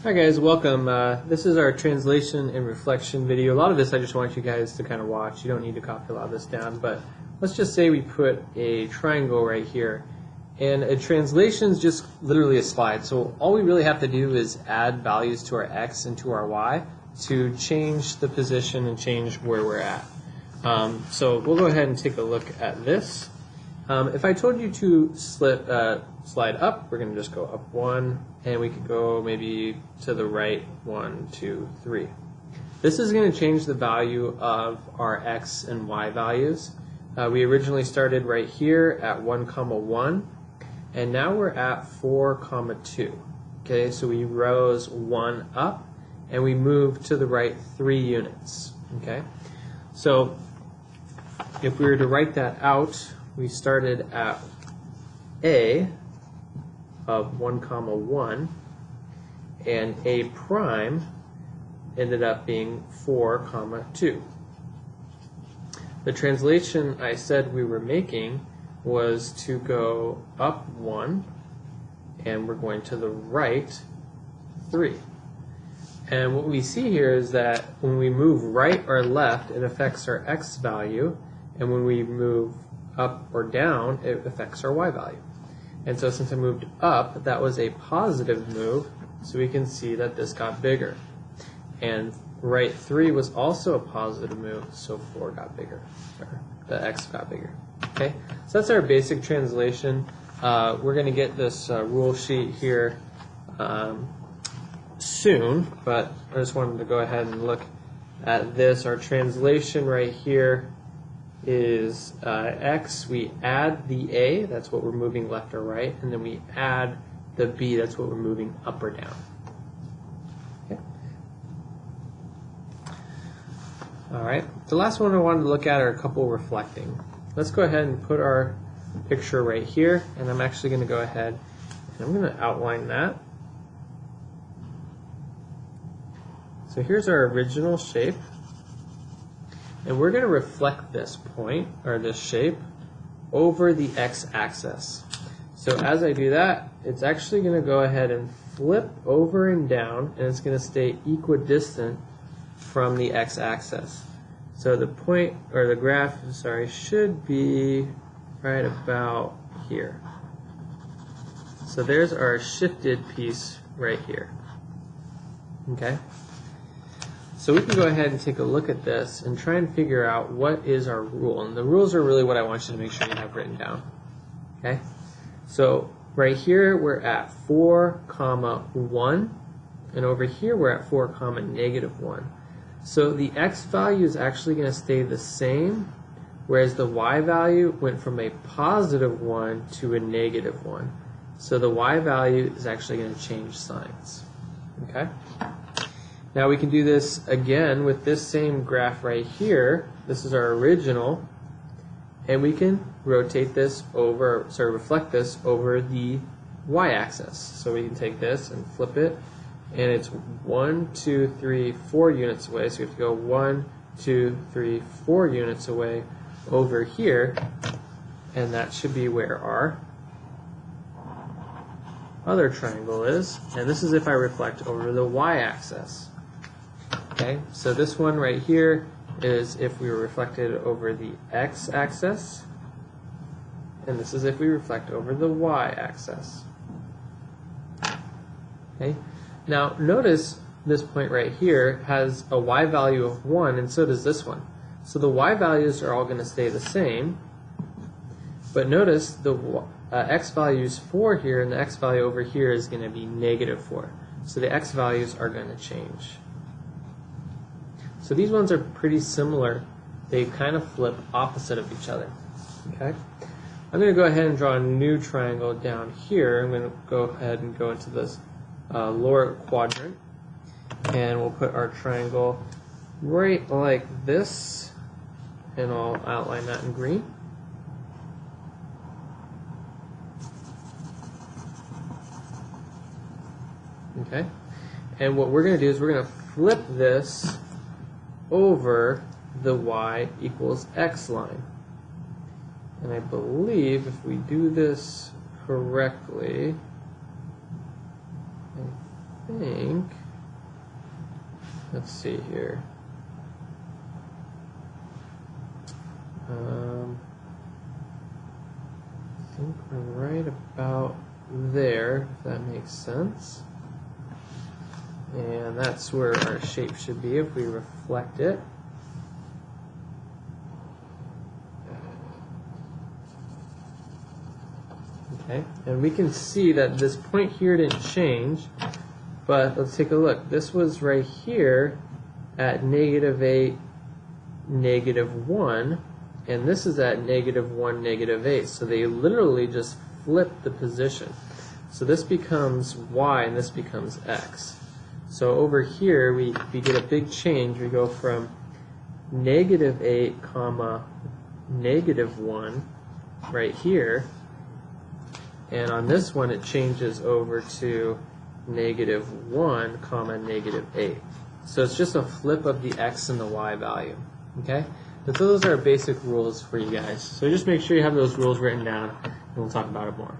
Hi guys, welcome. This is our translation and reflection video. A lot of this I just want you guys to kind of watch. You don't need to copy a lot of this down, but let's just say we put a triangle right here. And a translation is just literally a slide. So all we really have to do is add values to our x and to our y to change the position and change where we're at. So we'll go ahead and take a look at this. If I told you to slide up, we're going to just go up one, and we could go maybe to the right 1, 2, 3. This is going to change the value of our x and y values. We originally started right here at 1, 1, and now we're at 4, 2. Okay, so we rose 1 up, and we moved to the right 3 units. Okay, so if we were to write that out, we started at a of 1, 1, and a prime ended up being 4, 2. The translation I said we were making was to go up 1, and we're going to the right 3. And what we see here is that when we move right or left, it affects our x value, and when we move up or down, it affects our y value. And so since I moved up, that was a positive move, so we can see that this got bigger. And right 3 was also a positive move, so 4 got bigger, or the x got bigger. Okay, so that's our basic translation. We're going to get this rule sheet here soon, but I just wanted to go ahead and look at this. Our translation right here is x, we add the a, that's what we're moving left or right, and then we add the b, that's what we're moving up or down. Okay. Alright, the last one I wanted to look at are a couple reflecting. Let's go ahead and put our picture right here, and I'm actually going to go ahead and I'm going to outline that. So here's our original shape. And we're going to reflect this point, or this shape, over the x-axis. So as I do that, it's actually going to go ahead and flip over and down, and it's going to stay equidistant from the x-axis. So the point, or the graph, sorry, should be right about here. So there's our shifted piece right here. Okay? So we can go ahead and take a look at this and try and figure out what is our rule. And the rules are really what I want you to make sure you have written down. Okay? So right here we're at 4, 1, and over here we're at 4, -1. So the x value is actually going to stay the same, whereas the y value went from a +1 to a -1. So the y value is actually going to change signs. Okay? Now we can do this again with this same graph right here. This is our original, and we can rotate this over, reflect this over the y-axis. So we can take this and flip it, and it's 1, 2, 3, 4 units away. So we have to go 1, 2, 3, 4 units away over here, and that should be where our other triangle is. And this is if I reflect over the y-axis. Okay, so this one right here is if we were reflected over the x-axis, and this is if we reflect over the y-axis. Okay, now notice this point right here has a y value of 1, and so does this one. So the y values are all going to stay the same, but notice the x value is 4 here, and the x value over here is going to be -4. So the x values are going to change. So these ones are pretty similar. They kind of flip opposite of each other. Okay, I'm going to go ahead and draw a new triangle down here. I'm going to go ahead and go into this lower quadrant, and we'll put our triangle right like this, and I'll outline that in green. Okay, and what we're going to do is we're going to flip this over the y equals x line. And I believe if we do this correctly, I think let's see here. I think we're right about there, if that makes sense. And that's where our shape should be if we reflect it. Okay, and we can see that this point here didn't change, but let's take a look. This was right here at -8, -1, and this is at -1, -8. So they literally just flipped the position. So this becomes y and this becomes x. So over here we get a big change. We go from -8, -1 right here, and on this one it changes over to -1, -8. So it's just a flip of the x and the y value. Okay? And so those are basic rules for you guys. So just make sure you have those rules written down, and we'll talk about it more.